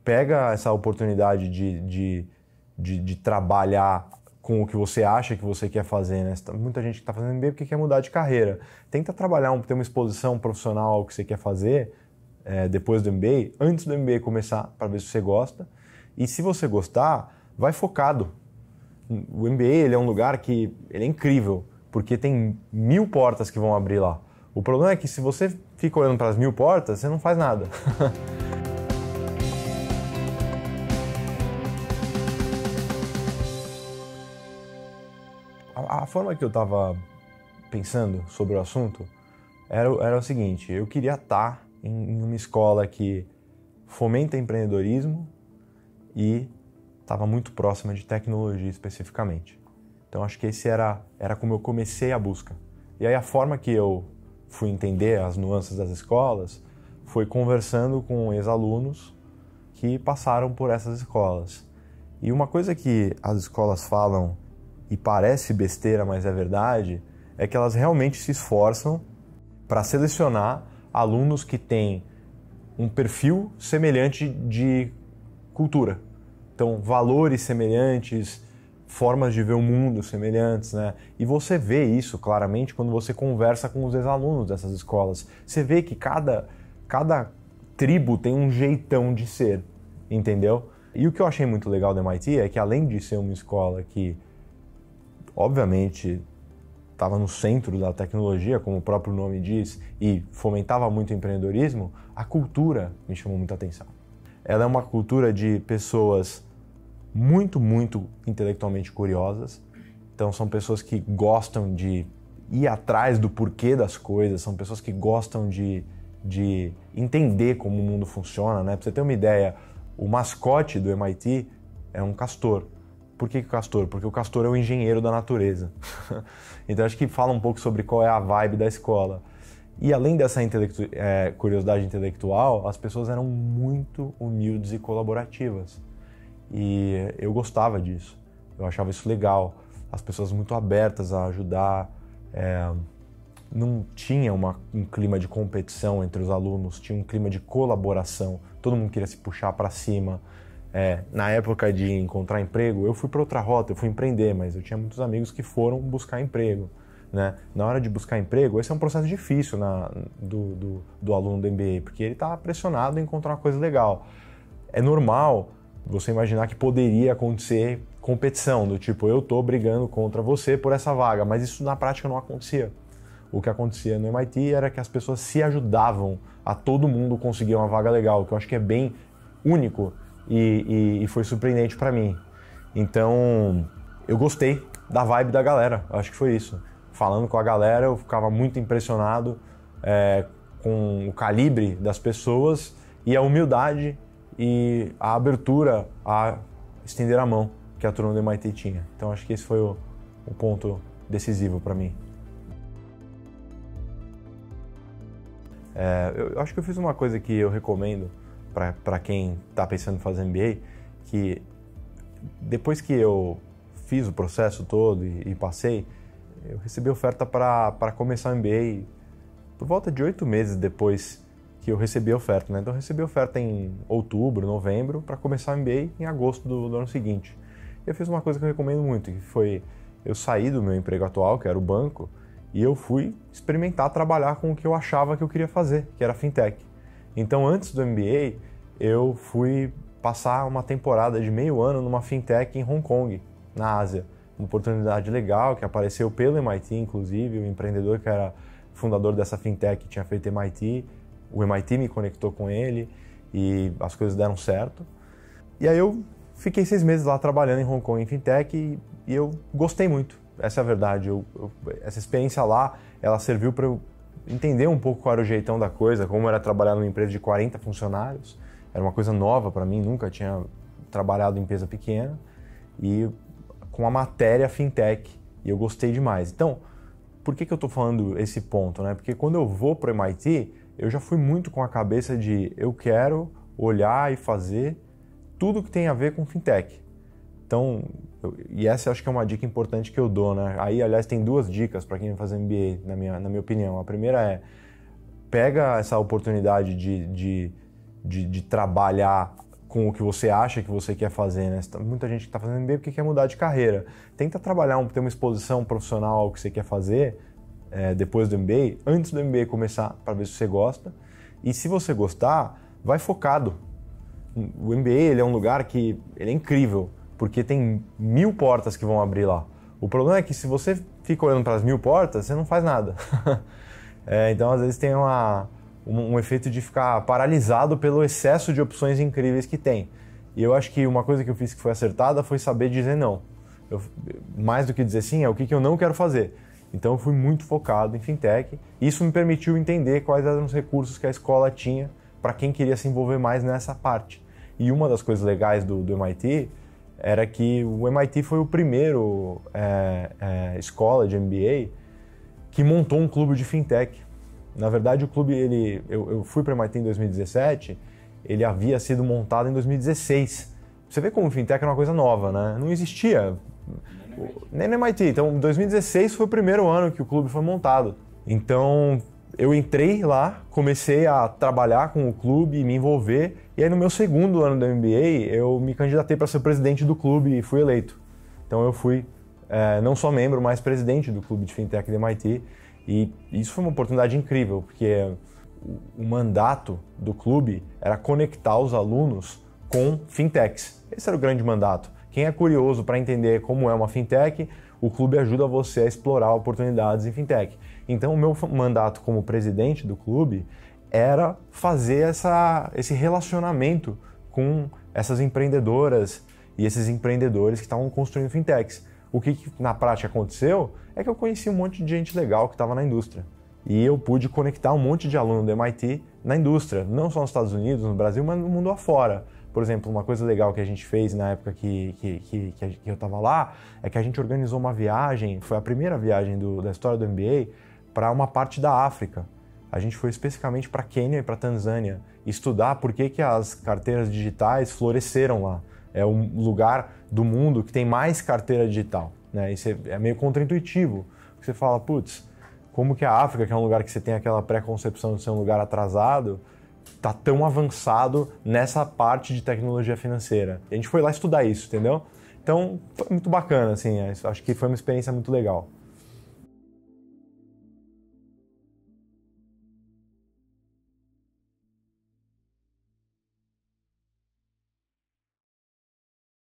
pega essa oportunidade de trabalhar com o que você acha que você quer fazer, né? Muita gente que está fazendo MBA porque quer mudar de carreira. Tenta trabalhar, ter uma exposição profissional ao que você quer fazer depois do MBA, antes do MBA começar, para ver se você gosta. E se você gostar, vai focado. O MBA ele é um lugar que ele é incrível, porque tem 1000 portas que vão abrir lá. O problema é que se você fica olhando para as 1000 portas, você não faz nada. A forma que eu estava pensando sobre o assunto era o seguinte: eu queria estar em uma escola que fomenta empreendedorismo e estava muito próxima de tecnologia especificamente. Então acho que esse era como eu comecei a busca. E aí a forma que eu fui entender as nuances das escolas foi conversando com ex-alunos que passaram por essas escolas. E uma coisa que as escolas falam e parece besteira, mas é verdade, é que elas realmente se esforçam para selecionar alunos que têm um perfil semelhante de cultura. Então, valores semelhantes, formas de ver o mundo semelhantes, né? E você vê isso claramente quando você conversa com os ex-alunos dessas escolas. Você vê que cada tribo tem um jeitão de ser, entendeu? E o que eu achei muito legal do MIT é que, além de ser uma escola que obviamente estava no centro da tecnologia, como o próprio nome diz, e fomentava muito o empreendedorismo, a cultura me chamou muita atenção. Ela é uma cultura de pessoas muito, muito intelectualmente curiosas. Então são pessoas que gostam de ir atrás do porquê das coisas, são pessoas que gostam de entender como o mundo funciona, né? Para você ter uma ideia, o mascote do MIT é um castor. Por que o castor? Porque o castor é o engenheiro da natureza. Então acho que fala um pouco sobre qual é a vibe da escola. E além dessa curiosidade intelectual, as pessoas eram muito humildes e colaborativas. E eu gostava disso. Eu achava isso legal. As pessoas muito abertas a ajudar. Não tinha um clima de competição entre os alunos, tinha um clima de colaboração. Todo mundo queria se puxar para cima. Na época de encontrar emprego, eu fui para outra rota, eu fui empreender, mas eu tinha muitos amigos que foram buscar emprego, né? Na hora de buscar emprego, esse é um processo difícil do aluno do MBA, porque ele está pressionado em encontrar uma coisa legal. É normal você imaginar que poderia acontecer competição, do tipo, eu estou brigando contra você por essa vaga, mas isso na prática não acontecia. O que acontecia no MIT era que as pessoas se ajudavam a todo mundo conseguir uma vaga legal, que eu acho que é bem único e foi surpreendente para mim. Então, eu gostei da vibe da galera, acho que foi isso. Falando com a galera, eu ficava muito impressionado com o calibre das pessoas e a humildade e a abertura a estender a mão que a turma do MIT tinha. Então, acho que esse foi o ponto decisivo para mim. Eu acho que eu fiz uma coisa que eu recomendo para quem está pensando em fazer MBA, que depois que eu fiz o processo todo e passei, eu recebi oferta para começar o MBA por volta de 8 meses depois que eu recebi a oferta, né? Então eu recebi a oferta em outubro, novembro, para começar o MBA em agosto do ano seguinte. Eu fiz uma coisa que eu recomendo muito, que foi eu saí do meu emprego atual, que era o banco, e eu fui experimentar trabalhar com o que eu achava que eu queria fazer, que era fintech. Então, antes do MBA, eu fui passar uma temporada de meio ano numa fintech em Hong Kong, na Ásia. Uma oportunidade legal que apareceu pelo MIT, inclusive, o empreendedor que era fundador dessa fintech tinha feito MIT, o MIT me conectou com ele e as coisas deram certo. E aí eu fiquei 6 meses lá trabalhando em Hong Kong em fintech e eu gostei muito. Essa é a verdade. Essa experiência lá, ela serviu para eu entender um pouco qual era o jeitão da coisa, como era trabalhar numa empresa de 40 funcionários. Era uma coisa nova para mim, nunca tinha trabalhado em empresa pequena e com a matéria fintech, e eu gostei demais. Então, por que eu estou falando esse ponto, né? Porque quando eu vou para o MIT, eu já fui muito com a cabeça de eu quero olhar e fazer tudo que tem a ver com fintech. Então, e essa eu acho que é uma dica importante que eu dou, né? Aí, aliás, tem 2 dicas para quem vai fazer MBA, na minha opinião. A primeira é, pega essa oportunidade de trabalhar com o que você acha que você quer fazer, né? Muita gente que está fazendo MBA porque quer mudar de carreira. Tenta trabalhar, ter uma exposição profissional ao que você quer fazer depois do MBA, antes do MBA começar, para ver se você gosta. E se você gostar, vai focado. O MBA ele é um lugar que ele é incrível, porque tem 1000 portas que vão abrir lá. O problema é que se você fica olhando para as 1000 portas, você não faz nada. Então, às vezes, tem um efeito de ficar paralisado pelo excesso de opções incríveis que tem. E eu acho que uma coisa que eu fiz que foi acertada foi saber dizer não. Mais do que dizer sim, é o que eu não quero fazer. Então eu fui muito focado em fintech. Isso me permitiu entender quais eram os recursos que a escola tinha para quem queria se envolver mais nessa parte. E uma das coisas legais do MIT era que o MIT foi o primeiro escola de MBA que montou um clube de fintech. Na verdade, o clube, eu fui para o MIT em 2017, ele havia sido montado em 2016. Você vê como o fintech é uma coisa nova, né? Não existia, nem no MIT. Então, 2016 foi o primeiro ano que o clube foi montado. Então, eu entrei lá, comecei a trabalhar com o clube, me envolver, e aí no meu segundo ano da MBA, eu me candidatei para ser presidente do clube e fui eleito. Então, eu fui não só membro, mas presidente do clube de fintech do MIT. E isso foi uma oportunidade incrível, porque o mandato do clube era conectar os alunos com fintechs. Esse era o grande mandato. Quem é curioso para entender como é uma fintech, o clube ajuda você a explorar oportunidades em fintech. Então, o meu mandato como presidente do clube era fazer esse relacionamento com essas empreendedoras e esses empreendedores que estavam construindo fintechs. O que na prática aconteceu é que eu conheci um monte de gente legal que estava na indústria. E eu pude conectar um monte de aluno do MIT na indústria, não só nos Estados Unidos, no Brasil, mas no mundo afora. Por exemplo, uma coisa legal que a gente fez na época que eu estava lá é que a gente organizou uma viagem, foi a primeira viagem da história do MBA, para uma parte da África. A gente foi especificamente para Quênia e para Tanzânia estudar por que as carteiras digitais floresceram lá. É um lugar do mundo que tem mais carteira digital, né? Isso é meio contraintuitivo. Você fala, putz, como que a África, que é um lugar que você tem aquela pré-concepção de ser um lugar atrasado, está tão avançado nessa parte de tecnologia financeira? A gente foi lá estudar isso, entendeu? Então, foi muito bacana, assim, acho que foi uma experiência muito legal.